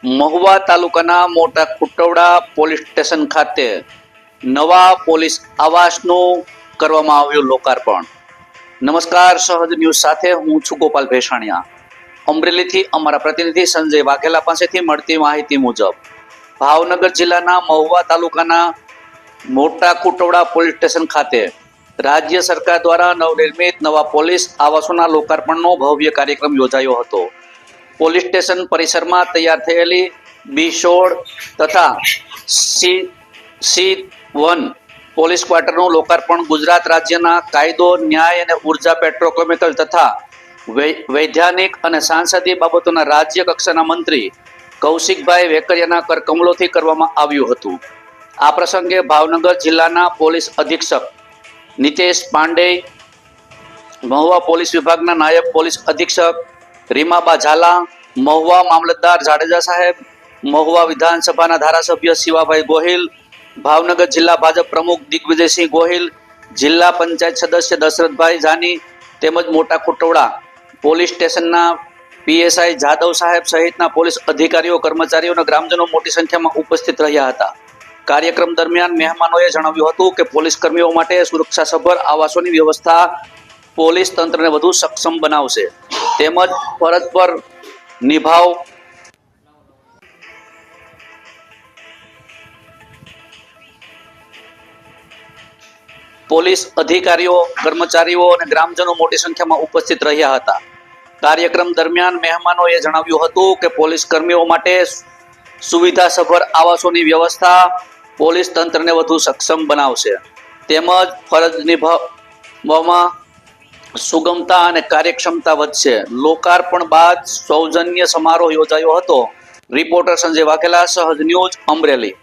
મહુવા તાલુકાના મોટા કુટવડા police station ખાતે નવા પોલીસ આવાસનું કરવામાં આવ્યું લોકાર્પણ. નમસ્કાર, સહજ ન્યૂઝ સાથે હું છું ગોપાલ ભેસાણીયા. અમરેલીથી અમારા પ્રતિનિધિ સંજય વાઘેલા પાસેથી મળતી માહિતી મુજબ ભાવનગર જિલ્લાના મહુવા તાલુકાના મોટા કુટવડા પોલીસ સ્ટેશન ખાતે રાજ્ય સરકાર દ્વારા નવનિર્મિત નવા પોલીસ આવાસોના લોકાર્પણનો ભવ્ય કાર્યક્રમ યોજાયો હતો. પોલીસ સ્ટેશન પરિસરમાં તૈયાર થયેલી B16 તથા C1 પોલીસ ક્વાર્ટરનું લોકાર્પણ ગુજરાત રાજ્યના કાયદો, ન્યાય અને ઉર્જા, પેટ્રોકેમિકલ તથા વૈધાનિક અને સાંસદીય બાબતોના રાજ્ય કક્ષાના મંત્રી કૌશિકભાઈ વેકરિયાના કરકમલોથી કરવામાં આવ્યું હતું. આ પ્રસંગે ભાવનગર જિલ્લાના પોલીસ અધિક્ષક નિતેશ પાંડે, મહુવા પોલીસ વિભાગના નાયબ પોલીસ અધિક્ષક રીમાબા ઝાલા, મહુવા મામલતદાર જાડેજા સાહેબ, મહુવા વિધાનસભાના ધારાસભ્ય શિવાભાઈ ગોહિલ, ભાવનગર જિલ્લા ભાજપ પ્રમુખ દિગ્વિજયસિંહ ગોહિલ, જિલ્લા પંચાયત સદસ્ય દશરથભાઈ જાની તેમજ મોટા કુટવડા પોલીસ સ્ટેશનના PSI જાદવ સાહેબ સહિતના પોલીસ અધિકારીઓ, કર્મચારીઓ અને ગ્રામજનો મોટી સંખ્યામાં ઉપસ્થિત રહ્યા હતા. કાર્યક્રમ દરમિયાન મહેમાનોએ જણાવ્યું હતું કે પોલીસ કર્મીઓ માટે સુરક્ષાસભર આવાસોની વ્યવસ્થા પોલીસ તંત્રને વધુ સક્ષમ બનાવશે તેમજ ફરજ પર નિભાવ પોલીસ અધિકારીઓ, કર્મચારીઓ અને ગ્રામજનો મોટી સંખ્યામાં ઉપસ્થિત રહ્યા હતા. કાર્યક્રમ દરમિયાન મહેમાનોએ જણાવ્યું હતું કે પોલીસ કર્મીઓ માટે સુવિધાસભર આવાસોની વ્યવસ્થા પોલીસ તંત્રને વધુ સક્ષમ બનાવશે તેમજ ફરજ નિભાવવામાં સુગમતા અને કાર્યક્ષમતા વધશે. લોકાર્પણ બાદ સૌજન્ય સમારોહ યોજાયો હતો. રિપોર્ટર સંજય વાઘેલા, સહજ ન્યૂઝ, અમરેલી.